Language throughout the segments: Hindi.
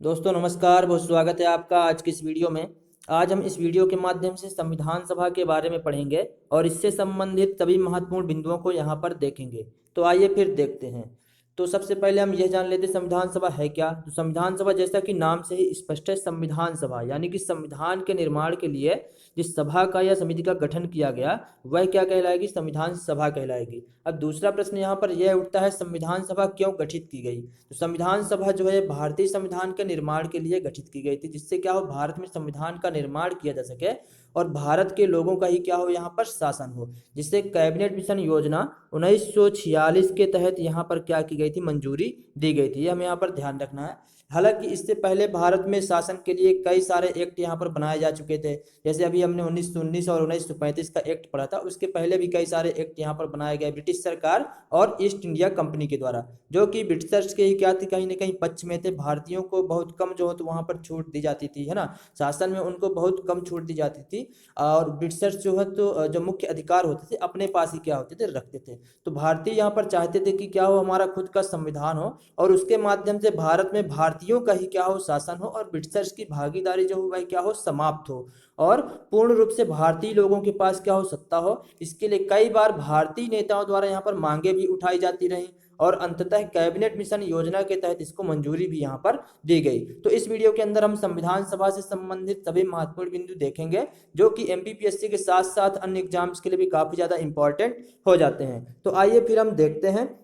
दोस्तों नमस्कार, बहुत स्वागत है आपका आज की इस वीडियो में। आज हम इस वीडियो के माध्यम से संविधान सभा के बारे में पढ़ेंगे और इससे संबंधित सभी महत्वपूर्ण बिंदुओं को यहाँ पर देखेंगे। तो आइए फिर देखते हैं। तो सबसे पहले हम यह जान लेते हैं संविधान सभा है क्या। तो संविधान सभा जैसा कि नाम से ही स्पष्ट है, संविधान सभा यानी कि संविधान के निर्माण के लिए जिस सभा का या समिति का गठन किया गया वह क्या कहलाएगी, संविधान सभा कहलाएगी। अब दूसरा प्रश्न यहाँ पर यह उठता है, संविधान सभा क्यों गठित की गई। तो संविधान सभा जो है भारतीय संविधान के निर्माण के लिए गठित की गई थी, जिससे क्या हो, भारत में संविधान का निर्माण किया जा सके और भारत के लोगों का ही क्या हो, यहाँ पर शासन हो। जिससे कैबिनेट मिशन योजना 1946 के तहत यहाँ पर क्या की गई थी, मंजूरी दी गई थी। ये हमें यहाँ पर ध्यान रखना है। हालांकि इससे पहले भारत में शासन के लिए कई सारे एक्ट यहाँ पर बनाए जा चुके थे। जैसे अभी हमने 1919 और 1935 का एक्ट पढ़ा था, उसके पहले भी कई सारे एक्ट यहाँ पर बनाए गए ब्रिटिश सरकार और ईस्ट इंडिया कंपनी के द्वारा, जो कि ब्रिटिशर्स के ही क्या थी, कहीं ना कहीं पक्ष में थे। भारतीयों को बहुत कम जो हो तो वहाँ पर छूट दी जाती थी, है ना। शासन में उनको बहुत कम छूट दी जाती थी और ब्रिटिशर्स जो है तो जो मुख्य अधिकार होते थे अपने पास ही क्या होते थे, रखते थे। तो भारतीय यहाँ पर चाहते थे कि क्या हो, हमारा खुद का संविधान हो और उसके माध्यम से भारत में भारतीयों का ही क्या हो, शासन हो और ब्रिटिशर्स की भागीदारी जो हो वह क्या हो, समाप्त हो और पूर्ण रूप से भारतीय लोगों के पास क्या हो, सत्ता हो। इसके लिए कई बार भारतीय नेताओं द्वारा यहाँ पर मांगे भी उठाई जाती रही और अंततः कैबिनेट मिशन योजना के तहत इसको मंजूरी भी यहाँ पर दी गई। तो इस वीडियो के अंदर हम संविधान सभा से संबंधित सभी महत्वपूर्ण बिंदु देखेंगे, जो कि एमपीपीएससी के साथ साथ अन्य एग्जाम्स के लिए भी काफी ज्यादा इंपॉर्टेंट हो जाते हैं। तो आइए फिर हम देखते हैं।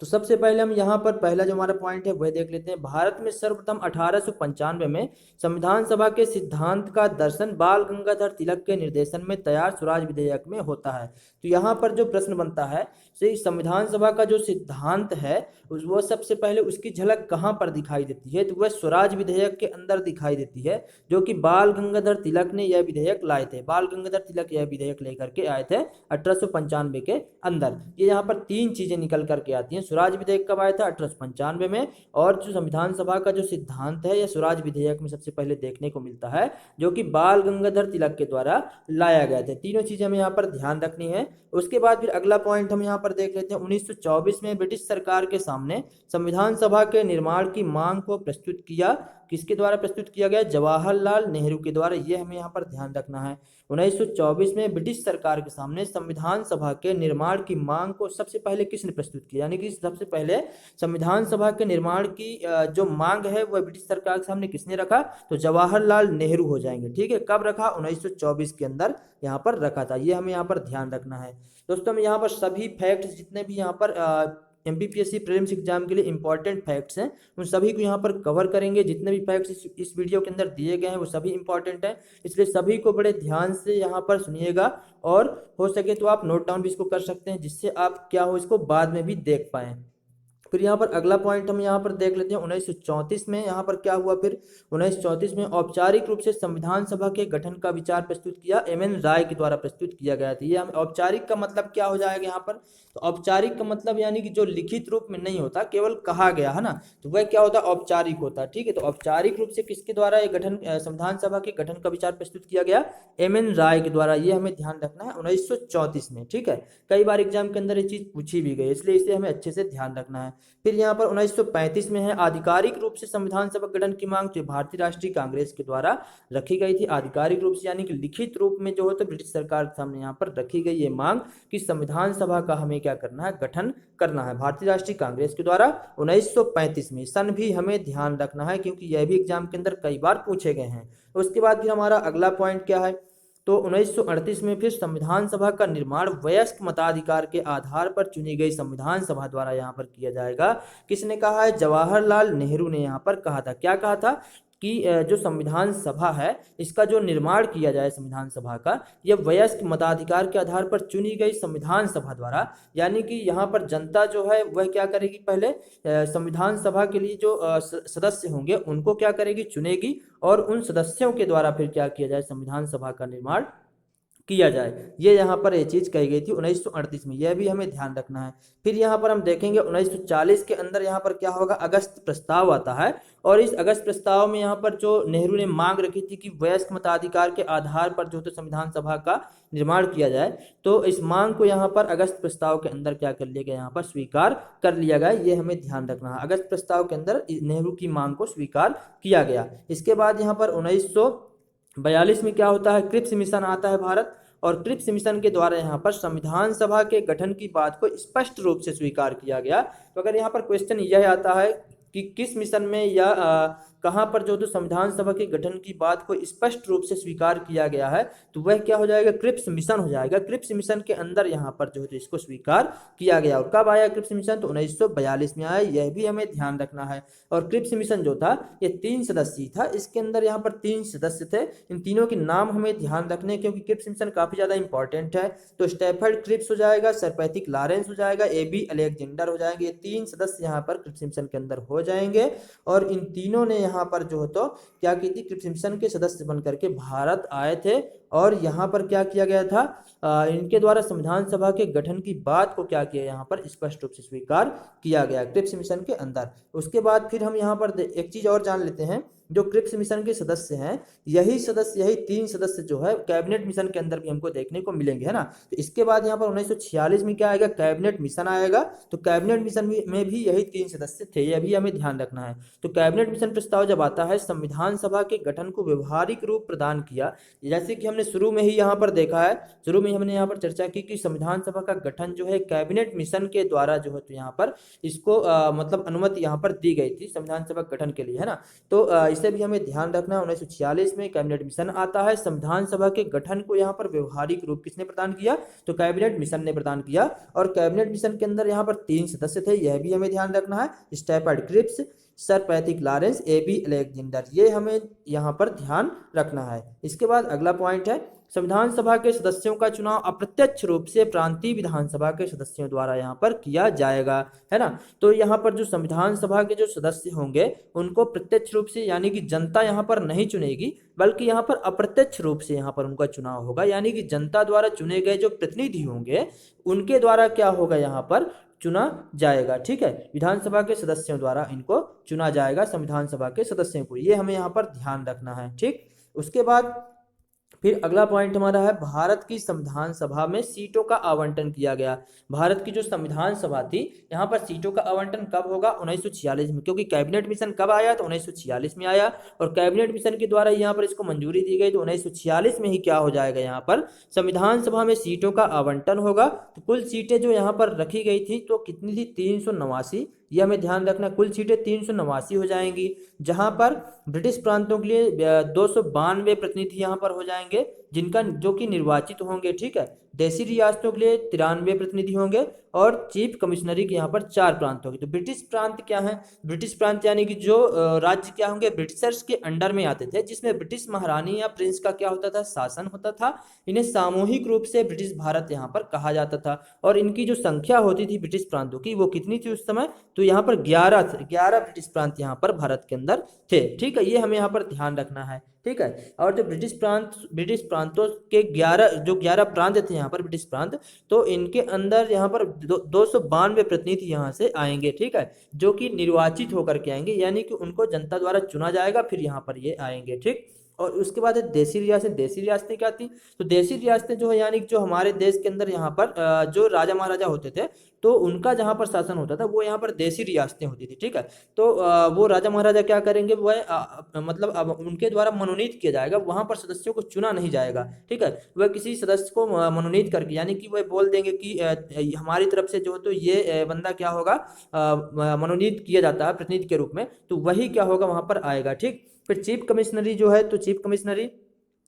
तो सबसे पहले हम यहाँ पर पहला जो हमारा पॉइंट है वह देख लेते हैं। भारत में सर्वप्रथम 1895 में संविधान सभा के सिद्धांत का दर्शन बाल गंगाधर तिलक के निर्देशन में तैयार स्वराज विधेयक में होता है। तो यहाँ पर जो प्रश्न बनता है, से संविधान सभा का जो सिद्धांत है वो सबसे पहले उसकी झलक कहाँ पर दिखाई देती है, तो वह स्वराज विधेयक के अंदर दिखाई देती है, जो कि बाल गंगाधर तिलक ने यह विधेयक लाए थे। बाल गंगाधर तिलक यह विधेयक लेकर के आए थे 1895 के अंदर। ये यहाँ पर तीन चीजें निकल करके आती हैं। स्वराज विधेयक कब आया था, 1895 में, और जो संविधान सभा का जो सिद्धांत है यह स्वराज विधेयक में सबसे पहले देखने को मिलता है, जो कि बाल गंगाधर तिलक के द्वारा लाया गया था। तीनों चीजें हमें यहाँ पर ध्यान रखनी है। उसके बाद फिर अगला पॉइंट हम यहाँ पर देख लेते हैं। 1924 में ब्रिटिश सरकार के सामने संविधान सभा के निर्माण की मांग को प्रस्तुत किया। किसके द्वारा प्रस्तुत किया गया, जवाहरलाल नेहरू के द्वारा। ये हमें यहाँ पर ध्यान रखना है। 1924 में ब्रिटिश सरकार के सामने संविधान सभा के निर्माण की मांग को सबसे पहले किसने प्रस्तुत किया, यानी कि सबसे पहले संविधान सभा के निर्माण की जो मांग है वह ब्रिटिश सरकार के सामने किसने रखा, तो जवाहरलाल नेहरू हो जाएंगे। ठीक है, कब रखा, 1924 के अंदर यहाँ पर रखा था। ये हमें यहाँ पर ध्यान रखना है। दोस्तों हम यहाँ पर सभी फैक्ट्स जितने भी यहाँ पर एमपीपीएससी प्रीलिम्स एग्जाम के लिए इंपॉर्टेंट फैक्ट्स हैं उन सभी को यहाँ पर कवर करेंगे। जितने भी फैक्ट्स इस वीडियो के अंदर दिए गए हैं वो सभी इंपॉर्टेंट हैं, इसलिए सभी को बड़े ध्यान से यहाँ पर सुनिएगा और हो सके तो आप नोट डाउन भी इसको कर सकते हैं, जिससे आप क्या हो, इसको बाद में भी देख पाएं। फिर यहाँ पर अगला पॉइंट हम यहाँ पर देख लेते हैं। 1934 में यहाँ पर क्या हुआ, फिर 1934 में औपचारिक रूप से संविधान सभा के गठन का विचार प्रस्तुत किया, एम एन राय के द्वारा प्रस्तुत किया गया था। ये हम औपचारिक का मतलब क्या हो जाएगा यहाँ पर, तो औपचारिक का मतलब यानी कि जो लिखित रूप में नहीं होता, केवल कहा गया, है ना, तो वह क्या होता है, औपचारिक होता है। ठीक है, तो औपचारिक रूप से किसके द्वारा ये गठन, संविधान सभा के गठन का विचार प्रस्तुत किया गया, एम एन राय के द्वारा। ये हमें ध्यान रखना है 1934 में। ठीक है, कई बार एग्जाम के अंदर ये चीज पूछी भी गई, इसलिए इसे हमें अच्छे से ध्यान रखना है। फिर यहाँ पर 1935 में है आधिकारिक रूप से संविधान सभा गठन की मांग जो भारतीय राष्ट्रीय कांग्रेस के द्वारा रखी गई थी। आधिकारिक रूप से यानी कि लिखित रूप में जो हो तो ब्रिटिश सरकार के सामने यहाँ पर रखी गई ये मांग कि संविधान सभा का हमें क्या करना है, गठन करना है भारतीय राष्ट्रीय कांग्रेस के द्वारा 1935 में। सन भी हमें ध्यान रखना है क्योंकि यह भी एग्जाम के अंदर कई बार पूछे गए हैं। उसके बाद फिर हमारा अगला पॉइंट क्या है, तो 1938 में फिर संविधान सभा का निर्माण वयस्क मताधिकार के आधार पर चुनी गई संविधान सभा द्वारा यहाँ पर किया जाएगा। किसने कहा है, जवाहरलाल नेहरू ने यहाँ पर कहा था। क्या कहा था कि जो संविधान सभा है इसका जो निर्माण किया जाए संविधान सभा का, यह वयस्क मताधिकार के आधार पर चुनी गई संविधान सभा द्वारा। यानी कि यहाँ पर जनता जो है वह क्या करेगी, पहले संविधान सभा के लिए जो सदस्य होंगे उनको क्या करेगी, चुनेगी और उन सदस्यों के द्वारा फिर क्या किया जाए, संविधान सभा का निर्माण किया जाए। ये यहाँ पर ये चीज़ कही गई थी 1938 में, यह भी हमें ध्यान रखना है। फिर यहाँ पर हम देखेंगे 1940 के अंदर यहाँ पर क्या होगा, अगस्त प्रस्ताव आता है। और इस अगस्त प्रस्ताव में यहाँ पर जो नेहरू ने मांग रखी थी कि वयस्क मताधिकार के आधार पर जो तो संविधान सभा का निर्माण किया जाए, तो इस मांग को यहाँ पर अगस्त प्रस्ताव के अंदर क्या कर लिया गया, यहाँ पर स्वीकार कर लिया गया। ये हमें ध्यान रखना है, अगस्त प्रस्ताव के अंदर नेहरू की मांग को स्वीकार किया गया। इसके बाद यहाँ पर 1942 में क्या होता है, क्रिप्स मिशन आता है भारत, और क्रिप्स मिशन के द्वारा यहाँ पर संविधान सभा के गठन की बात को स्पष्ट रूप से स्वीकार किया गया। तो अगर यहाँ पर क्वेश्चन यह आता है कि किस मिशन में या कहाँ पर जो तो संविधान सभा के गठन की बात को स्पष्ट रूप से स्वीकार किया गया है, तो वह क्या हो जाएगा, क्रिप्स मिशन हो जाएगा। क्रिप्स मिशन के अंदर यहाँ पर जो है तो इसको स्वीकार किया गया। और कब आया क्रिप्स मिशन, तो 1942 में आया, यह भी हमें ध्यान रखना है। और क्रिप्स मिशन जो था ये 3 सदस्यीय था, इसके अंदर यहाँ पर 3 सदस्य थे। इन तीनों के नाम हमें ध्यान रखने, क्योंकि क्रिप्स मिशन काफी ज्यादा इंपॉर्टेंट है। तो स्टैफर्ड क्रिप्स हो जाएगा, सर पैथिक लॉरेंस हो जाएगा, AB अलेक्जेंडर हो जाएंगे। ये 3 सदस्य यहाँ पर क्रिप्स मिशन के अंदर हो जाएंगे। और इन तीनों ने यहाँ पर जो तो क्या की थी, क्रिप्स मिशन के सदस्य बनकर के भारत आए थे। और यहाँ पर क्या किया गया था, इनके द्वारा संविधान सभा के गठन की बात को क्या किया, यहाँ पर स्पष्ट रूप से स्वीकार किया गया क्रिप्स मिशन के अंदर। उसके बाद फिर हम यहाँ पर एक चीज और जान लेते हैं, जो क्रिप्स मिशन के सदस्य हैं, यही 3 सदस्य जो है कैबिनेट मिशन के अंदर भी हमको देखने को मिलेंगे, है ना। तो इसके बाद यहाँ पर 1946 में क्या आएगा, कैबिनेट मिशन आएगा। तो कैबिनेट मिशन में भी यही 3 सदस्य थे, यह भी हमें ध्यान रखना है। तो कैबिनेट मिशन प्रस्ताव जब आता है, संविधान सभा के गठन को व्यवहारिक रूप प्रदान किया। जैसे कि हमने शुरू में ही यहाँ पर देखा है, शुरू में हमने यहाँ पर चर्चा की कि संविधान सभा का गठन जो है कैबिनेट मिशन के द्वारा जो है तो यहाँ पर इसको मतलब अनुमति यहाँ पर दी गई थी संविधान सभा गठन के लिए, है ना। तो इसे भी हमें ध्यान रखना है। 1946 में कैबिनेट मिशन आता है, संविधान सभा के गठन को यहाँ पर व्यवहारिक रूप किसने प्रदान किया, तो कैबिनेट मिशन ने प्रदान किया। और कैबिनेट मिशन के अंदर यहाँ पर 3 सदस्य थे, यह भी हमें ध्यान रखना है, Stafford Cripps, Sir Pethick Lawrence, AB Alexander, ये हमें यहाँ पर ध्यान रखना है। इसके बाद अगला पॉइंट है, संविधान सभा के सदस्यों का चुनाव अप्रत्यक्ष रूप से प्रांतीय विधानसभा के सदस्यों द्वारा यहाँ पर किया जाएगा, है ना। तो यहाँ पर जो संविधान सभा के जो सदस्य होंगे उनको प्रत्यक्ष रूप से, यानी कि जनता यहाँ पर नहीं चुनेगी, बल्कि यहाँ पर अप्रत्यक्ष रूप से यहाँ पर उनका चुनाव होगा। यानी कि जनता द्वारा चुने गए जो प्रतिनिधि होंगे उनके द्वारा क्या होगा, यहाँ पर चुना जाएगा। ठीक है, विधानसभा के सदस्यों द्वारा इनको चुना जाएगा, संविधान सभा के सदस्यों को, ये हमें यहाँ पर ध्यान रखना है। ठीक, उसके बाद फिर अगला पॉइंट हमारा है, भारत की संविधान सभा में सीटों का आवंटन किया गया। भारत की जो संविधान सभा थी, यहाँ पर सीटों का आवंटन कब होगा, 1946 में, क्योंकि कैबिनेट मिशन कब आया, तो 1946 में आया। और कैबिनेट मिशन के द्वारा यहाँ पर इसको मंजूरी दी गई, तो 1946 में ही क्या हो जाएगा, यहाँ पर संविधान सभा में सीटों का आवंटन होगा। तो कुल सीटें जो यहाँ पर रखी गई थी, तो कितनी थी, 389। यह हमें ध्यान रखना, कुल सीटें 389 हो जाएंगी, जहां पर ब्रिटिश प्रांतों के लिए 292 प्रतिनिधि यहाँ पर हो जाएंगे, जिनका जो कि निर्वाचित होंगे। ठीक है, देशी रियासतों के लिए 93 प्रतिनिधि होंगे, और चीफ कमिश्नरी के यहाँ पर 4 प्रांत होंगे। तो ब्रिटिश प्रांत क्या है, ब्रिटिश प्रांत यानी कि जो राज्य क्या होंगे, ब्रिटिशर्स के अंडर में आते थे, जिसमें ब्रिटिश महारानी या प्रिंस का क्या होता था, शासन होता था। इन्हें सामूहिक रूप से ब्रिटिश भारत यहाँ पर कहा जाता था। और इनकी जो संख्या होती थी ब्रिटिश प्रांतों की, वो कितनी थी उस समय, तो यहाँ पर 11 ब्रिटिश प्रांत यहाँ पर भारत के अंदर थे। ठीक है, ये हमें यहाँ पर ध्यान रखना है। ठीक है, और जो ब्रिटिश प्रांतों के 11 प्रांत थे यहाँ पर, ब्रिटिश प्रांत, तो इनके अंदर यहाँ पर 292 प्रतिनिधि यहाँ से आएंगे। ठीक है, जो कि निर्वाचित होकर के आएंगे, यानी कि उनको जनता द्वारा चुना जाएगा, फिर यहाँ पर ये आएंगे। ठीक, और उसके बाद है देशी रियासतें। देशी रियासतें क्या थी, तो देशी रियासतें जो है, यानी जो हमारे देश के अंदर यहाँ पर जो राजा महाराजा होते थे, तो उनका जहाँ पर शासन होता था, वो यहाँ पर देशी रियासतें होती थी। ठीक है, तो वो राजा महाराजा क्या करेंगे, वह मतलब अब उनके द्वारा मनोनीत किया जाएगा, वहाँ पर सदस्यों को चुना नहीं जाएगा। ठीक है, वह किसी सदस्य को मनोनीत करके, यानी कि वह बोल देंगे कि हमारी तरफ से जो तो ये बंदा क्या होगा, मनोनीत किया जाता है प्रतिनिधि के रूप में, तो वही क्या होगा, वहाँ पर आएगा। ठीक, फिर चीफ कमिश्नरी जो है, तो चीफ कमिश्नरी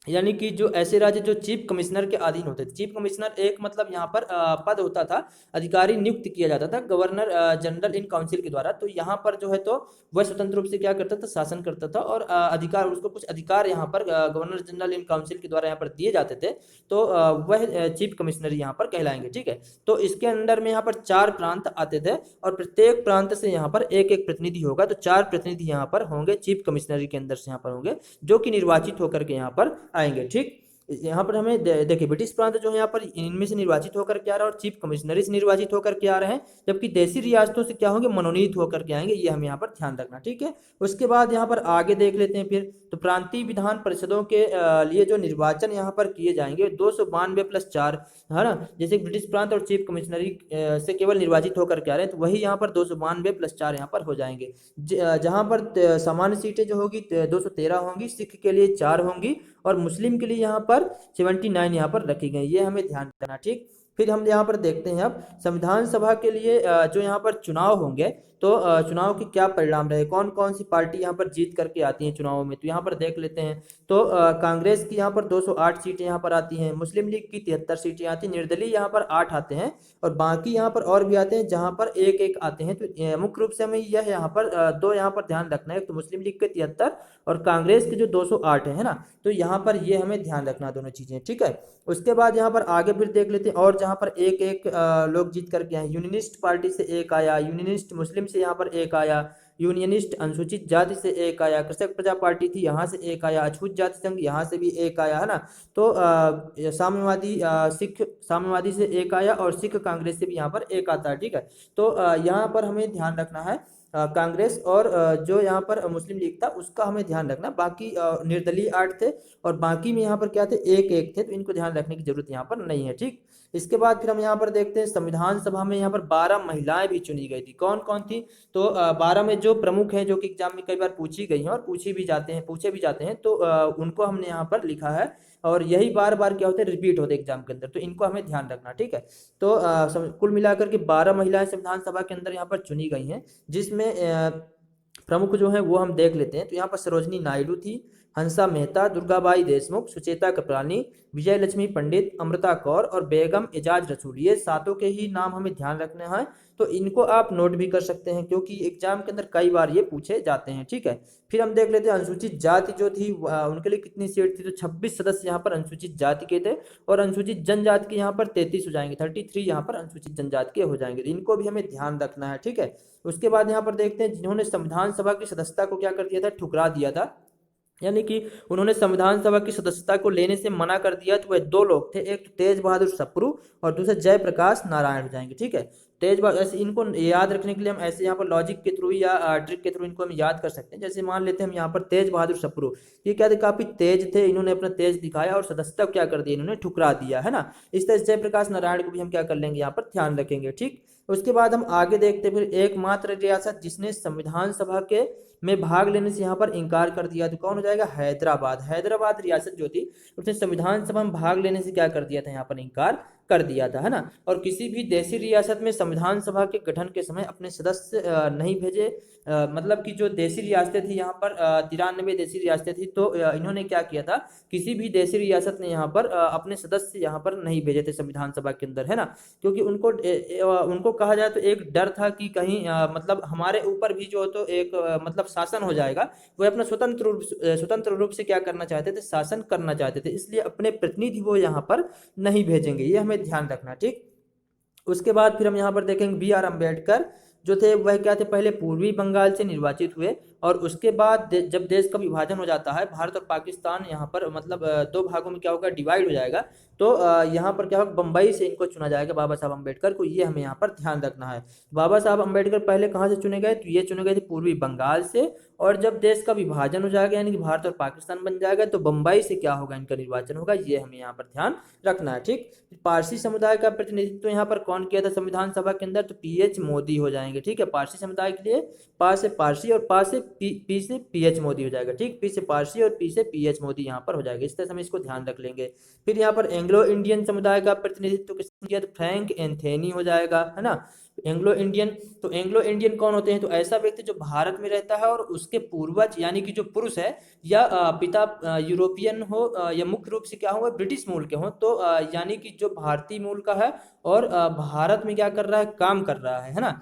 यानी कि जो ऐसे राज्य जो चीफ कमिश्नर के अधीन होते थे। चीफ कमिश्नर एक मतलब यहाँ पर पद होता था, अधिकारी नियुक्त किया जाता था गवर्नर जनरल इन काउंसिल के द्वारा। तो यहाँ पर जो है तो वह स्वतंत्र रूप से क्या करता था, शासन करता था, और अधिकार, उसको कुछ अधिकार यहाँ पर गवर्नर जनरल इन काउंसिल के द्वारा यहाँ पर दिए जाते थे। तो वह चीफ कमिश्नर यहाँ पर कहलाएंगे। ठीक है, तो इसके अंदर में यहाँ पर 4 प्रांत आते थे, और प्रत्येक प्रांत से यहाँ पर एक एक प्रतिनिधि होगा। तो 4 प्रतिनिधि यहाँ पर होंगे, चीफ कमिश्नरी के अंदर से यहाँ पर होंगे, जो कि निर्वाचित होकर के यहाँ पर आएंगे। ठीक, यहाँ पर हमें देखिए ब्रिटिश प्रांत जो है यहाँ पर इनमें से निर्वाचित होकर के आ रहा है और चीफ कमिश्नरी से निर्वाचित होकर के आ रहे हैं, जबकि देसी रियासतों से क्या होंगे, मनोनीत होकर के आएंगे। ये हमें यहाँ पर ध्यान रखना, ठीक है। उसके बाद यहाँ पर आगे देख लेते हैं फिर, तो प्रांतीय विधान परिषदों के लिए जो निर्वाचन यहाँ पर किए जाएंगे 292+4, है ना। जैसे ब्रिटिश प्रांत और चीफ कमिश्नरी से केवल निर्वाचित होकर के आ रहे हैं, तो वही यहाँ पर 292+4 यहाँ पर हो जाएंगे। जहाँ पर सामान्य सीटें जो होगी 213 होंगी, सिख के लिए 4 होंगी और मुस्लिम के लिए यहाँ पर 79 यहाँ पर रखी गई। ये हमें ध्यान देना, ठीक। फिर हम यहाँ पर देखते हैं अब संविधान सभा के लिए जो यहाँ पर चुनाव होंगे, तो चुनाव के क्या परिणाम रहे, कौन कौन सी पार्टी यहाँ पर जीत करके आती है चुनावों में, तो यहाँ पर देख लेते हैं। तो कांग्रेस की यहाँ पर 208 सीटें यहाँ पर आती हैं, मुस्लिम लीग की 73 सीटें आती हैं, निर्दलीय यहाँ पर 8 आते हैं और बाकी यहाँ पर और भी आते हैं जहाँ पर एक एक आते हैं। तो मुख्य रूप से हमें यह यहाँ पर दो यहाँ पर ध्यान रखना है, तो मुस्लिम लीग के 73 और कांग्रेस के जो 208 है ना, तो यहाँ पर ये हमें ध्यान रखना दोनों चीजें, ठीक है। उसके बाद यहाँ पर आगे फिर देख लेते हैं और जहाँ पर एक एक लोग जीत करके आए, यूनियनिस्ट पार्टी से एक आया, यूनियनिस्ट मुस्लिम से यहाँ पर एक आया, यूनियनिस्ट अनुसूचित जाति से एक आया, कृषक प्रजा पार्टी थी यहाँ से एक आया, अछूत जाति संघ यहाँ से भी एक आया, है ना। तो साम्यवादी सिख साम्यवादी से एक आया और सिख कांग्रेस से भी यहाँ पर एक आता है, ठीक है। तो यहाँ पर हमें ध्यान रखना है कांग्रेस और जो यहाँ पर मुस्लिम लीग था उसका हमें ध्यान रखना, बाकी निर्दलीय 8 थे और बाकी में यहाँ पर क्या थे, एक एक थे, तो इनको ध्यान रखने की जरूरत यहाँ पर नहीं है, ठीक। इसके बाद फिर हम यहाँ पर देखते हैं संविधान सभा में यहाँ पर 12 महिलाएं भी चुनी गई थी। कौन कौन थी, तो 12 में जो प्रमुख हैं, जो कि एग्जाम में कई बार पूछी गई हैं और पूछे भी जाते हैं, तो उनको हमने यहाँ पर लिखा है और यही बार बार क्या होते हैं, रिपीट होते हैं एग्जाम के अंदर, तो इनको हमें ध्यान रखना, ठीक है। तो कुल मिलाकर के 12 महिलाएं संविधान सभा के अंदर यहाँ पर चुनी गई हैं, जिसमें प्रमुख जो है वो हम देख लेते हैं। तो यहाँ पर सरोजनी नायडू थी, हंसा मेहता, दुर्गाबाई देशमुख, सुचेता कृपलानी, विजय लक्ष्मी पंडित, अमृता कौर और बेगम एजाज रसूल, ये सातों के ही नाम हमें ध्यान रखने हैं। तो इनको आप नोट भी कर सकते हैं क्योंकि एग्जाम के अंदर कई बार ये पूछे जाते हैं, ठीक है। फिर हम देख लेते हैं अनुसूचित जाति जो थी उनके लिए कितनी सीट थी, तो 26 सदस्य यहाँ पर अनुसूचित जाति के थे और अनुसूचित जनजाति के यहाँ पर 33 हो जाएंगे, 33 यहाँ पर अनुसूचित जनजाति के हो जाएंगे, इनको भी हमें ध्यान रखना है, ठीक है। उसके बाद यहाँ पर देखते हैं जिन्होंने संविधान सभा की सदस्यता को क्या कर दिया था, ठुकरा दिया था, यानी कि उन्होंने संविधान सभा की सदस्यता को लेने से मना कर दिया, तो वह दो लोग थे, एक तो तेज बहादुर सप्रू और दूसरे जयप्रकाश नारायण हो जाएंगे, ठीक है। तेज बहादुर, ऐसे इनको याद रखने के लिए हम ऐसे यहाँ पर लॉजिक के थ्रू या ट्रिक के थ्रू इनको हम याद कर सकते हैं। जैसे मान लेते हैं हम यहाँ पर तेज बहादुर सप्रू, ये क्या थे, काफी तेज थे, इन्होंने अपना तेज दिखाया और सदस्यता क्या कर दिया, इन्होंने ठुकरा दिया, है ना। इस तरह जयप्रकाश नारायण को भी हम क्या कर लेंगे, यहाँ पर ध्यान रखेंगे, ठीक। उसके बाद हम आगे देखते हैं फिर एकमात्र रियासत जिसने संविधान सभा के में भाग लेने से यहाँ पर इंकार कर दिया, तो कौन हो जाएगा, हैदराबाद। हैदराबाद रियासत जो थी उसने संविधान सभा में भाग लेने से क्या कर दिया था, यहाँ पर इंकार कर दिया था, है ना। और किसी भी देशी रियासत में संविधान सभा के गठन के समय अपने सदस्य नहीं भेजे, मतलब कि जो देशी रियासतें थी यहाँ पर 93 देशी रियासतें थी, तो इन्होंने क्या किया था, किसी भी देशी रियासत ने यहाँ पर अपने सदस्य यहाँ पर नहीं भेजे थे संविधान सभा के अंदर, है ना। क्योंकि उनको कहा जाए तो एक डर था कि कहीं मतलब हमारे ऊपर भी जो तो एक मतलब शासन हो जाएगा, वो अपना स्वतंत्र रूप से क्या करना चाहते थे, शासन करना चाहते थे, इसलिए अपने प्रतिनिधि वो यहाँ पर नहीं भेजेंगे, ये हमें ध्यान रखना, ठीक। उसके बाद फिर हम यहाँ पर देखेंगे B.R. अम्बेडकर जो थे वह क्या थे, पहले पूर्वी बंगाल से निर्वाचित हुए और उसके बाद जब देश का विभाजन हो जाता है, भारत और पाकिस्तान यहाँ पर मतलब दो भागों में क्या होगा, डिवाइड हो जाएगा, तो यहाँ पर क्या होगा, बंबई से इनको चुना जाएगा, बाबा साहब अम्बेडकर को, ये हमें यहाँ पर ध्यान रखना है। बाबा साहब अम्बेडकर पहले कहाँ से चुने गए, तो ये चुने गए थे पूर्वी बंगाल से, और जब देश का विभाजन हो जाएगा यानी कि भारत और पाकिस्तान बन जाएगा, तो बंबई से क्या होगा, इनका निर्वाचन होगा, ये हमें यहाँ पर ध्यान रखना है, ठीक। पारसी समुदाय का प्रतिनिधित्व यहाँ पर कौन किया था संविधान सभा के अंदर, तो PH मोदी हो जाएंगे, ठीक है। पारसी समुदाय के लिए पा से पारसी और पा से पी से PH मोदी हो जाएगा, ठीक। पी से पारसी और पी से PH मोदी यहाँ पर हो जाएगा, इस तरह से हम इसको ध्यान रख लेंगे। फिर यहाँ पर एंग्लो इंडियन समुदाय का प्रतिनिधित्व किसने किया, तो फ्रैंक एंथोनी हो जाएगा, है ना। एंग्लो इंडियन, तो एंग्लो इंडियन कौन होते हैं, तो ऐसा व्यक्ति जो भारत में रहता है और उसके पूर्वज यानी कि जो पुरुष है या पिता यूरोपियन हो या मुख्य रूप से क्या हो, ब्रिटिश मूल के हो, तो यानी कि जो भारतीय मूल का है और भारत में क्या कर रहा है, काम कर रहा है ना,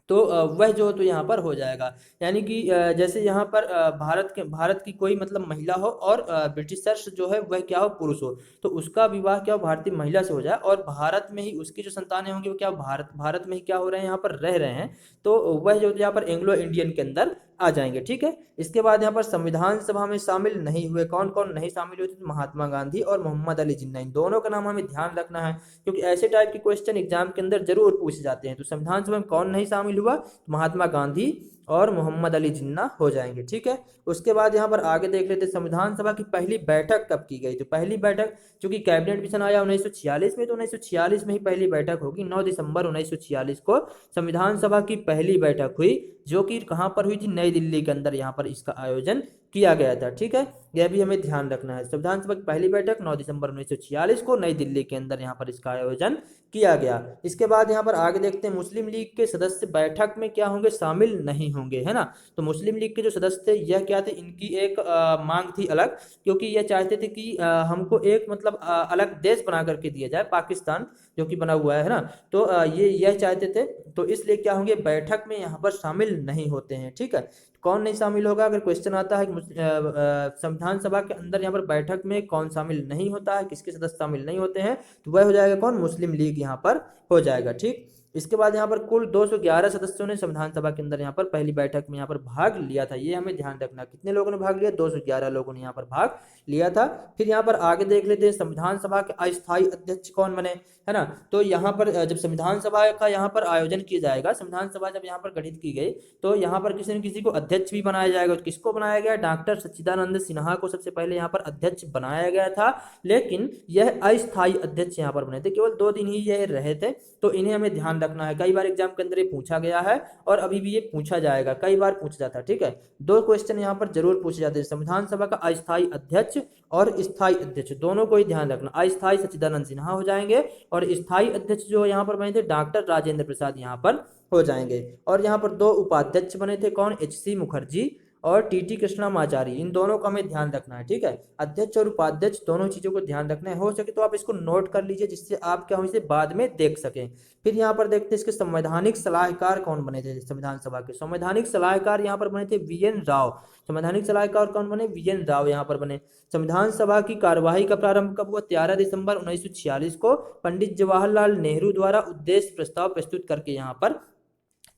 तो वह जो तो यहाँ पर हो जाएगा। यानी कि जैसे यहाँ पर भारत की कोई मतलब महिला हो और ब्रिटिशर्स जो है वह क्या हो, पुरुष हो, तो उसका विवाह क्या हो, भारतीय महिला से हो जाए और भारत में ही उसकी जो संतानें होंगी वो क्या भारत में ही क्या हो रहे हैं, यहाँ पर रह रहे हैं, तो वह जो यहाँ पर एंग्लो इंडियन के अंदर आ जाएंगे। ठीक है, इसके बाद यहाँ पर संविधान सभा में शामिल नहीं हुए, कौन कौन नहीं शामिल हुए थे? तो महात्मा गांधी और मोहम्मद अली जिन्ना, इन दोनों का नाम हमें ध्यान रखना है, क्योंकि ऐसे टाइप के क्वेश्चन एग्जाम के अंदर जरूर पूछे जाते हैं। तो संविधान सभा में कौन नहीं शामिल हुआ? तो महात्मा गांधी और मोहम्मद अली जिन्ना हो जाएंगे। ठीक है, उसके बाद यहाँ पर आगे देख लेते हैं संविधान सभा की पहली बैठक कब की गई? तो पहली बैठक, चूंकि कैबिनेट मिशन आया 1946 में, तो 1946 में ही पहली बैठक होगी। 9 दिसंबर 1946 को संविधान सभा की पहली बैठक हुई, जो कि कहाँ पर हुई थी? नई दिल्ली के अंदर यहाँ पर इसका आयोजन किया गया था। ठीक है, यह भी हमें ध्यान रखना है। संविधान सभा की पहली बैठक 9 दिसंबर 1946 को नई दिल्ली के अंदर यहाँ पर इसका आयोजन किया गया। इसके बाद यहाँ पर आगे देखते हैं मुस्लिम लीग के सदस्य बैठक में क्या होंगे? शामिल नहीं होंगे, है ना। तो मुस्लिम लीग के जो सदस्य थे, यह क्या थे? इनकी एक मांग थी अलग, क्योंकि यह चाहते थे कि हमको एक मतलब अलग देश बना करके दिया जाए, पाकिस्तान जो कि बना हुआ है ना। तो ये यह चाहते थे, तो इसलिए क्या होंगे? बैठक में यहाँ पर शामिल नहीं होते हैं। ठीक है, कौन नहीं शामिल होगा? अगर क्वेश्चन आता है संविधान सभा के अंदर यहाँ पर बैठक में कौन शामिल नहीं होता है, किसके सदस्य शामिल नहीं होते हैं, तो वह हो जाएगा कौन? मुस्लिम लीग यहाँ पर हो जाएगा। ठीक, इसके बाद यहाँ पर कुल 211 सदस्यों ने संविधान सभा के अंदर यहाँ पर पहली बैठक में यहाँ पर भाग लिया था। ये हमें ध्यान रखना, कितने लोगों ने भाग लिया? 211 लोगों ने यहाँ पर भाग लिया था। फिर यहाँ पर आगे देख लेते हैं संविधान सभा के अस्थायी अध्यक्ष कौन बने, है ना। तो यहाँ पर जब संविधान सभा का यहाँ पर आयोजन किया जाएगा, संविधान सभा जब यहाँ पर गठित की गई, तो यहाँ पर किसी न किसी को अध्यक्ष भी बनाया जाएगा। तो किसको बनाया गया? डॉक्टर सच्चिदानंद सिन्हा को सबसे पहले यहाँ पर अध्यक्ष बनाया गया था, लेकिन यह अस्थायी अध्यक्ष यहाँ पर बने थे, केवल 2 दिन ही यह रहे थे। तो इन्हें हमें ध्यान रखना है, कई बार एग्जाम के अंदर ये पूछा गया है और अभी भी ये पूछा जाएगा, कई बार पूछा जाता है। ठीक है, 2 क्वेश्चन यहाँ पर जरूर पूछे जाते हैं, संविधान सभा का अस्थायी अध्यक्ष और स्थायी अध्यक्ष, दोनों को ही ध्यान रखना। अस्थायी सच्चिदानंद सिन्हा हो जाएंगे और स्थायी अध्यक्ष जो यहाँ पर बने थे डॉक्टर राजेंद्र प्रसाद यहाँ पर हो जाएंगे। और यहाँ पर 2 उपाध्यक्ष बने थे, कौन? एच.सी. मुखर्जी और टी.टी. कृष्णमाचारी, इन दोनों का हमें ध्यान रखना है। ठीक है, अध्यक्ष और उपाध्यक्ष दोनों चीजों को ध्यान रखना है। हो सके तो आप इसको नोट कर लीजिए, जिससे आप क्या हो इसे बाद में देख सकें। फिर यहाँ पर देखते हैं इसके संवैधानिक सलाहकार कौन बने थे संविधान सभा के। संवैधानिक सलाहकार यहाँ पर बने थे वी.एन. राव। संवैधानिक सलाहकार कौन बने? वी.एन. राव यहाँ पर बने। संविधान सभा की कार्यवाही का प्रारंभ कब हुआ? 13 दिसंबर 1946 को पंडित जवाहरलाल नेहरू द्वारा उद्देश्य प्रस्ताव प्रस्तुत करके यहाँ पर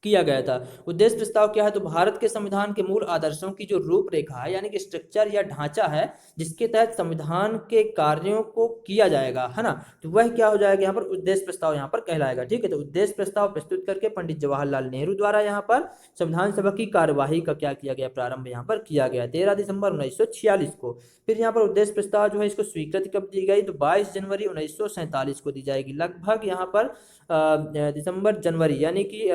किया गया था। उद्देश्य प्रस्ताव क्या है? तो भारत के संविधान के मूल आदर्शों की जो रूपरेखा है, यानी कि स्ट्रक्चर या ढांचा है, जिसके तहत संविधान के कार्यों को किया जाएगा, है ना, तो वह क्या हो जाएगा? यहाँ पर उद्देश्य प्रस्ताव यहाँ पर कहलाएगा। ठीक है, तो उद्देश्य प्रस्ताव प्रस्तुत करके पंडित जवाहरलाल नेहरू द्वारा यहाँ पर संविधान सभा की कार्यवाही का क्या किया गया? प्रारंभ यहाँ पर किया गया 13 दिसंबर 1946 को। फिर यहाँ पर उद्देश्य प्रस्ताव जो है इसको स्वीकृति कब दी गई? तो 22 जनवरी 1947 को दी जाएगी, लगभग यहाँ पर दिसंबर जनवरी, यानी कि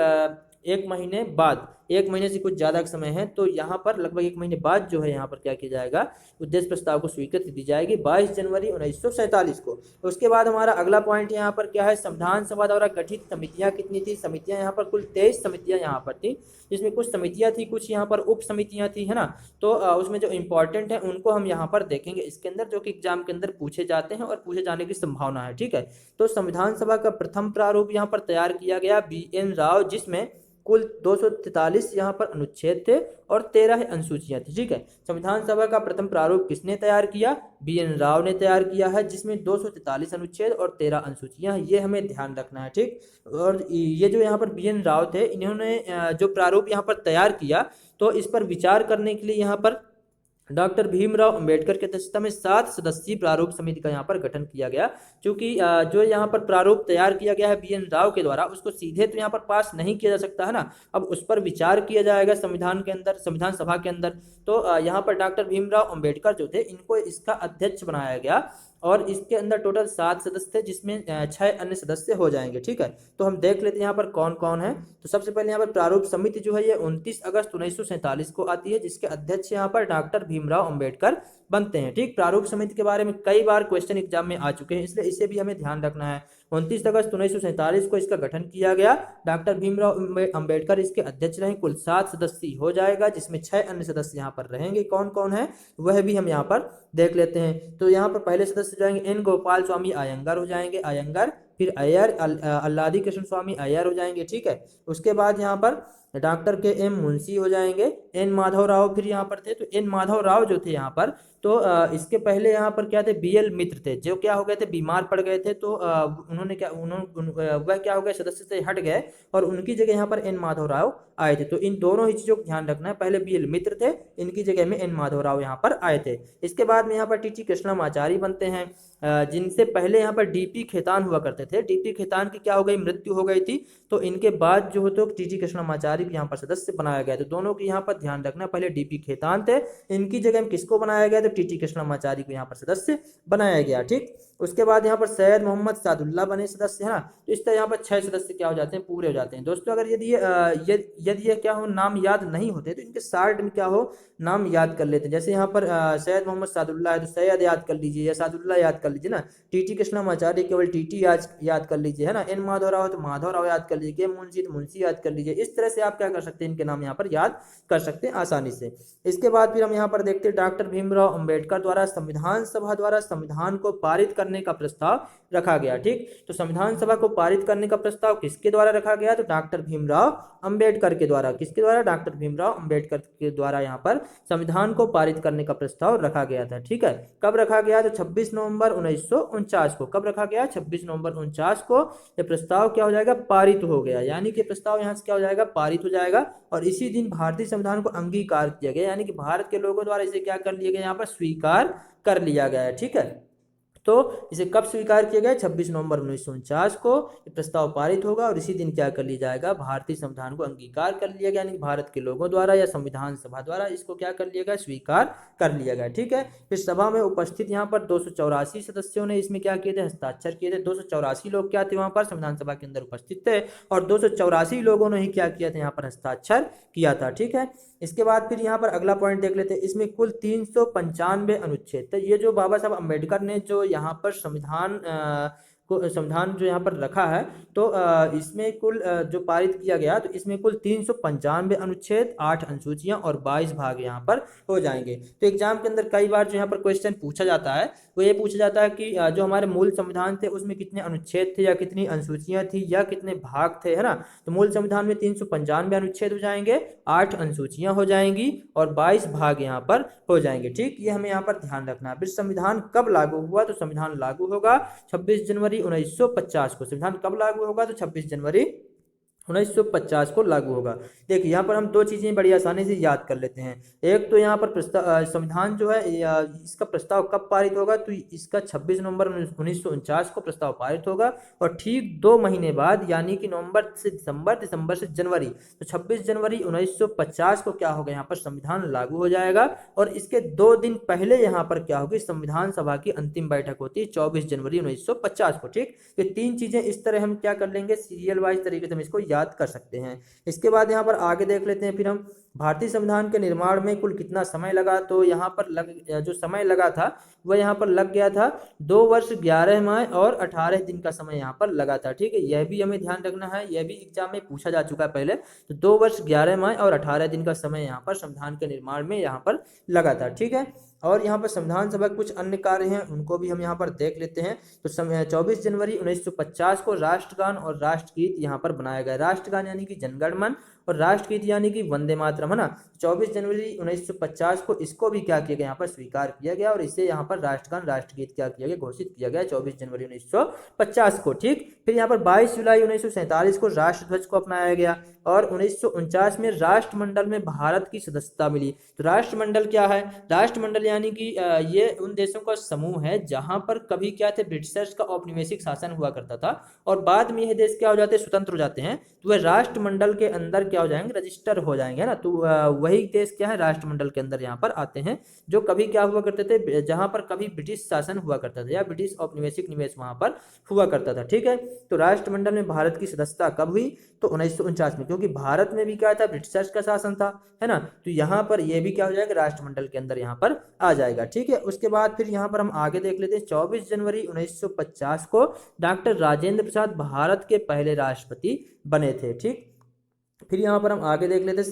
1 महीने बाद, 1 महीने से कुछ ज्यादा समय है, तो यहाँ पर लगभग 1 महीने बाद जो है यहाँ पर क्या किया जाएगा? उद्देश्य प्रस्ताव को स्वीकृति दी जाएगी 22 जनवरी 1947 को। उसके बाद हमारा अगला पॉइंट यहाँ पर क्या है? संविधान सभा द्वारा गठित समितियां कितनी थी? समितियां यहाँ पर कुल 23 समितियां यहाँ पर थी, जिसमें कुछ समितियां थी, कुछ यहाँ पर उप समितियां थी, है ना। तो उसमें जो इंपॉर्टेंट है उनको हम यहाँ पर देखेंगे इसके अंदर, जो कि एग्जाम के अंदर पूछे जाते हैं और पूछे जाने की संभावना है। ठीक है, तो संविधान सभा का प्रथम प्रारूप यहाँ पर तैयार किया गया वी.एन. राव, जिसमें कुल 243 यहाँ पर अनुच्छेद थे और 13 अनुसूचियां थी। ठीक है, संविधान सभा का प्रथम प्रारूप किसने तैयार किया? वी.एन. राव ने तैयार किया है, जिसमें 243 अनुच्छेद और 13 अनुसूचियां, ये हमें ध्यान रखना है। ठीक, और ये जो यहाँ पर वी.एन. राव थे, इन्होंने जो प्रारूप यहाँ पर तैयार किया, तो इस पर विचार करने के लिए यहाँ पर डॉक्टर भीमराव अंबेडकर की अध्यक्षता में 7 सदस्यीय प्रारूप समिति का यहाँ पर गठन किया गया। क्योंकि जो यहाँ पर प्रारूप तैयार किया गया है वी.एन. राव के द्वारा, उसको सीधे तो यहाँ पर पास नहीं किया जा सकता, है ना। अब उस पर विचार किया जाएगा संविधान के अंदर, संविधान सभा के अंदर। तो यहाँ पर डॉक्टर भीमराव अंबेडकर जो थे, इनको इसका अध्यक्ष बनाया गया और इसके अंदर टोटल 7 सदस्य थे, जिसमें 6 अन्य सदस्य हो जाएंगे। ठीक है, तो हम देख लेते हैं यहाँ पर कौन कौन है। तो सबसे पहले यहाँ पर प्रारूप समिति जो है ये 29 अगस्त 1947 को आती है, जिसके अध्यक्ष यहाँ पर डॉक्टर भीमराव अंबेडकर बनते हैं। ठीक, प्रारूप समिति के बारे में कई बार क्वेश्चन एग्जाम में आ चुके हैं, इसलिए इसे भी हमें ध्यान रखना है। 29 अगस्त 1947 को इसका गठन किया गया, डॉक्टर भीमराव अंबेडकर इसके अध्यक्ष रहे। कुल 7 सदस्य हो जाएगा, जिसमें 6 अन्य सदस्य यहाँ पर रहेंगे। कौन कौन है वह भी हम यहाँ पर देख लेते हैं। तो यहाँ पर पहले सदस्य जाएंगे एन गोपाल स्वामी अयंगर हो जाएंगे, अयंगर। फिर अय्यर अल्लादी कृष्ण स्वामी अय्यर हो जाएंगे। ठीक है, उसके बाद यहाँ पर डॉक्टर के एम मुंशी हो जाएंगे। एन माधव राव फिर यहाँ पर थे, तो एन माधव राव जो थे यहाँ पर, तो इसके पहले यहाँ पर क्या थे, बीएल मित्र थे, जो क्या हो गए थे, बीमार पड़ गए थे, तो उन्होंने क्या वह क्या हो गए, सदस्य से हट गए और उनकी जगह यहाँ पर एन माधव राव आए थे। तो इन दोनों ही चीजों को ध्यान रखना है, पहले बीएल मित्र थे, इनकी जगह में एन माधव राव यहाँ पर आए थे। इसके बाद में यहाँ पर टीटी कृष्णमाचारी बनते हैं, जिनसे पहले यहाँ पर डीपी खेतान हुआ करते थे। डीपी खेतान की क्या हो गई, मृत्यु हो गई थी, तो इनके बाद जो हो तो टीटी कृष्णमाचारी को यहाँ पर सदस्य बनाया गया। तो दोनों की यहाँ पर ध्यान रखना, पहले डीपी खेतान थे, इनकी जगह में किसको बनाया गया, तो टीटी कृष्णमाचारी को यहाँ पर सदस्य बनाया गया। ठीक, उसके बाद यहाँ पर सैयद मोहम्मद सादुल्ला बने सदस्य, है ना। तो इस तरह यहाँ पर 6 सदस्य क्या हो जाते हैं, पूरे हो जाते हैं। दोस्तों अगर यदि ये क्या हो, नाम याद नहीं होते तो इनके शार्ट में क्या हो, नाम याद कर लेते हैं। जैसे यहाँ पर सैयद मोहम्मद सादुल्ला है तो सैयद याद कर लीजिए या सादुल्ला याद कर लीजिए ना। टीटी कृष्णमाचारी केवल टीटी याद कर लीजिए, है ना। एन माधव राव तो माधव राव याद कर लीजिए, के मुंशी तो मुंशी याद कर लीजिए। इस तरह से आप क्या कर सकते हैं, इनके नाम यहाँ पर याद कर सकते हैं आसानी से। इसके बाद फिर हम यहाँ पर देखते हैं डॉक्टर भीमराव अंबेडकर द्वारा संविधान सभा द्वारा संविधान को पारित करने का प्रस्ताव रखा गया। ठीक, तो संविधान सभा को पारित करने का प्रस्ताव किसके द्वारा रखा गया, तो डॉक्टर भीमराव अंबेडकर के द्वारा। किसके द्वारा, डॉक्टर भीमराव अंबेडकर के द्वारा यहाँ पर संविधान को पारित करने का प्रस्ताव रखा गया था। ठीक है, कब रखा गया, तो 26 नवंबर 1949 को। कब रखा गया, 26 नवंबर 49 को ये प्रस्ताव क्या हो जाएगा, पारित हो गया। यानी कि प्रस्ताव यहाँ से क्या हो जाएगा, पारित हो जाएगा। और इसी दिन भारतीय संविधान को अंगीकार किया गया, यानी कि भारत के लोगों द्वारा इसे क्या कर लिया गया, यहाँ पर स्वीकार कर लिया गया है। ठीक है, तो इसे कब स्वीकार किया गया, 26 नवंबर 1949 को ये प्रस्ताव पारित होगा और इसी दिन क्या कर लिया जाएगा, भारतीय संविधान को अंगीकार कर लिया गया, यानी भारत के लोगों द्वारा या संविधान सभा द्वारा इसको क्या कर लिया गया, स्वीकार कर लिया गया। ठीक है, फिर सभा में उपस्थित यहाँ पर 284 सदस्यों ने इसमें क्या किए थे, हस्ताक्षर किए थे। 284 लोग क्या थे वहां पर संविधान सभा के अंदर उपस्थित थे और 284 लोगों ने ही क्या किया था, यहाँ पर हस्ताक्षर किया था। ठीक है, इसके बाद फिर यहाँ पर अगला पॉइंट देख लेते हैं। इसमें कुल 395 अनुच्छेद, तो ये जो बाबा साहब अम्बेडकर ने जो यहाँ पर संविधान जो यहाँ पर रखा है, तो इसमें कुल जो पारित किया गया, तो इसमें कुल 395 अनुच्छेद, 8 अनुसूचियां और 22 भाग यहाँ पर हो जाएंगे। तो एग्जाम के अंदर कई बार जो यहाँ पर क्वेश्चन पूछा जाता है, वो ये पूछा जाता है कि जो हमारे मूल संविधान थे उसमें कितने अनुच्छेद थे या कितनी अनुसूचियां थी या कितने भाग थे, है ना। तो मूल संविधान में 395 अनुच्छेद हो जाएंगे, 8 अनुसूचियां हो जाएंगी और 22 भाग यहाँ पर हो जाएंगे। ठीक, ये हमें यहाँ पर ध्यान रखना है। फिर संविधान कब लागू हुआ, तो संविधान लागू होगा 26 जनवरी 1950 को। संविधान कब लागू होगा, तो 26 जनवरी 1950 को लागू होगा। देखिए यहाँ पर हम दो चीजें बड़ी आसानी से याद कर लेते हैं। एक तो यहाँ पर संविधान जो है इसका प्रस्ताव कब पारित होगा, तो इसका 26 नवंबर 1949 को प्रस्ताव पारित होगा और ठीक 2 महीने बाद यानी कि नवंबर से दिसंबर, दिसंबर से जनवरी, तो 26 जनवरी 1950 को क्या होगा, यहाँ पर संविधान लागू हो जाएगा। और इसके 2 दिन पहले यहाँ पर क्या होगी, संविधान सभा की अंतिम बैठक होती है 24 जनवरी 1950 को। ठीक, तो 3 चीजें इस तरह हम क्या कर लेंगे, सीरियल वाइज तरीके से हम इसको याद कर सकते हैं। इसके बाद यहाँ पर आगे देख लेते हैं। फिर हम भारतीय संविधान के निर्माण में कुल कितना समय लगा, तो यहाँ पर जो समय लगा था वह यहाँ पर लग गया था 2 वर्ष 11 माह और 18 दिन का समय यहाँ पर लगा था। ठीक है, यह भी हमें ध्यान रखना है, यह भी एग्जाम में पूछा जा चुका है पहले। तो 2 वर्ष 11 माह और 18 दिन का समय यहाँ पर संविधान के निर्माण में यहाँ पर लगा था। ठीक है, और यहाँ पर संविधान सभा के कुछ अन्य कार्य हैं, उनको भी हम यहाँ पर देख लेते हैं। तो 24 जनवरी 1950 को राष्ट्रगान और राष्ट्रगीत यहाँ पर बनाया गया। राष्ट्रगान यानी कि जनगण मन और राष्ट्रगीत यानी कि वंदे मातरम, है ना। 24 जनवरी 1950 को इसको भी क्या किया गया, यहाँ पर स्वीकार किया गया और इसे यहाँ पर राष्ट्रगान राष्ट्रगीत क्या किया गया, घोषित किया गया 24 जनवरी 1950 को। ठीक, फिर यहाँ पर 22 जुलाई 1947 को राष्ट्रध्वज को अपनाया गया और 1949 में राष्ट्रमंडल में भारत की सदस्यता मिली। तो राष्ट्रमंडल क्या है, राष्ट्रमंडल यानी कि ये उन देशों का समूह है जहां पर कभी क्या थे, ब्रिटिशर्स का औपनिवेशिक शासन हुआ करता था और बाद में ये देश क्या हो जाते हैं, स्वतंत्र हो जाते हैं, तो वह राष्ट्रमंडल के अंदर क्या हो जाएंगे, रजिस्टर हो जाएंगे, ना। तो वही देश क्या है, राष्ट्रमंडल के अंदर यहाँ पर आते हैं, जो कभी क्या हुआ करते थे, जहां पर कभी ब्रिटिश शासन हुआ करता था या ब्रिटिश औपनिवेशिक निवेश वहां पर हुआ करता था। ठीक है, तो राष्ट्रमंडल में भारत की सदस्यता कब हुई, तो 1949 में, क्योंकि भारत में भी क्या था, ब्रिटिशर्स का शासन था, है ना। तो यहाँ पर यह भी क्या हो जाएगा, राष्ट्रमंडल के अंदर यहाँ पर आ जाएगा। ठीक है, उसके बाद फिर यहाँ पर हम आगे देख लेते हैं। 24 जनवरी 1950 को डॉक्टर राजेंद्र प्रसाद भारत के पहले राष्ट्रपति बने थे। ठीक, फिर यहाँ पर हम आगे देख लेते हैं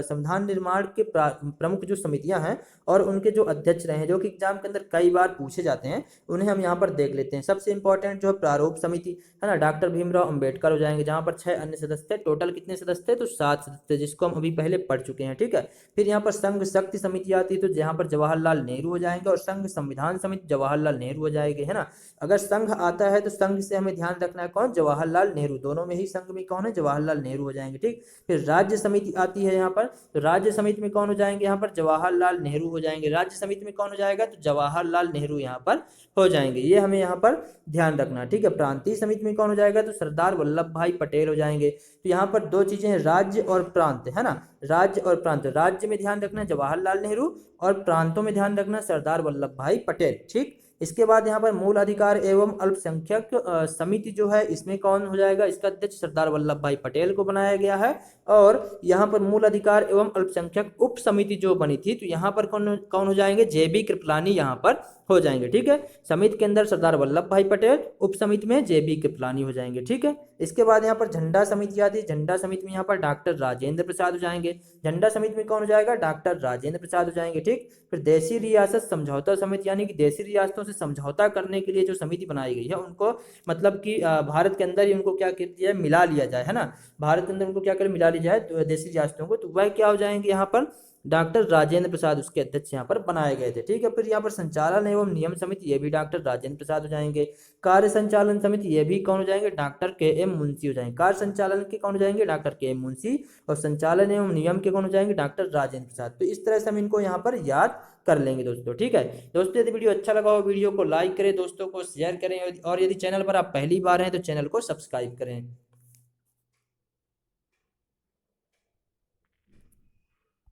संविधान निर्माण के प्रमुख जो समितियां हैं और उनके जो अध्यक्ष रहे हैं, जो कि एग्जाम के अंदर कई बार पूछे जाते हैं, उन्हें हम यहाँ पर देख लेते हैं। सबसे इंपॉर्टेंट जो है प्रारूप समिति है ना, डॉक्टर भीमराव अंबेडकर हो जाएंगे, जहाँ पर 6 अन्य सदस्य थे। टोटल कितने सदस्य थे? तो 7 सदस्य, जिसको हम अभी पहले पढ़ चुके हैं। ठीक है। फिर यहाँ पर संघ शक्ति समिति आती है, तो यहाँ पर जवाहरलाल नेहरू हो जाएंगे, और संघ संविधान समिति जवाहरलाल नेहरू हो जाएंगे, है ना। अगर संघ आता है तो संघ से हमें ध्यान रखना है कौन? जवाहरलाल नेहरू। दोनों में ही संघ में कौन है? जवाहरलाल नेहरू हो जाएंगे। ठीक। फिर राज्य समिति आती है यहाँ पर, तो राज्य समिति में कौन हो जाएंगे? यहाँ पर जवाहरलाल नेहरू हो जाएंगे। राज्य समिति में कौन हो जाएगा? तो जवाहरलाल नेहरू यहाँ पर हो जाएंगे। ये हमें यहाँ पर ध्यान रखना। ठीक है। प्रांतीय समिति में कौन हो जाएगा? तो सरदार वल्लभ भाई पटेल हो जाएंगे। तो यहाँ पर दो चीजें हैं, राज्य और प्रांत, है ना। राज्य और प्रांत, राज्य में ध्यान रखना जवाहरलाल नेहरू, और प्रांतों में ध्यान रखना सरदार वल्लभ भाई पटेल। ठीक। इसके बाद यहाँ पर मूल अधिकार एवं अल्पसंख्यक समिति जो है, इसमें कौन हो जाएगा? इसका अध्यक्ष सरदार वल्लभ भाई पटेल को बनाया गया है। और यहाँ पर मूल अधिकार एवं अल्पसंख्यक उप समिति जो बनी थी, तो यहाँ पर कौन कौन हो जाएंगे? जेबी कृपलानी यहाँ पर हो जाएंगे। ठीक है। समिति के अंदर सरदार वल्लभ भाई पटेल, उप समिति में जेबी कृपलानी हो जाएंगे। ठीक है। इसके बाद यहाँ पर झंडा समिति आती है। झंडा समिति में यहाँ पर डॉक्टर राजेंद्र प्रसाद हो जाएंगे। झंडा समिति में कौन हो जाएगा? डॉक्टर राजेंद्र प्रसाद हो जाएंगे। ठीक। फिर देशी रियासत समझौता समिति, यानी कि देशी रियासतों से समझौता करने के लिए जो समिति बनाई गई है, उनको मतलब कि भारत के अंदर ही उनको क्या कर दिया है? मिला लिया जाए, है ना। भारत के अंदर उनको क्या कर मिला लिया जाए, तो देशी रियासतों को, तो वह क्या हो जाएंगे? यहाँ पर डॉक्टर राजेंद्र प्रसाद उसके अध्यक्ष यहाँ पर बनाए गए थे। ठीक है। फिर यहाँ पर संचालन एवं नियम समिति, ये भी डॉक्टर राजेंद्र प्रसाद हो जाएंगे। कार्य संचालन समिति, ये भी कौन हो जाएंगे? Doctor K M. मुंशी हो जाएंगे। कार्य संचालन के कौन हो जाएंगे? Doctor K M. मुंशी। और संचालन एवं नियम के कौन हो जाएंगे? डॉक्टर राजेंद्र प्रसाद। तो इस तरह से हम इनको यहाँ पर याद कर लेंगे दोस्तों। ठीक है दोस्तों, यदि वीडियो अच्छा लगा हो, वीडियो को लाइक करें, दोस्तों को शेयर करें, और यदि चैनल पर आप पहली बार हैं तो चैनल को सब्सक्राइब करें।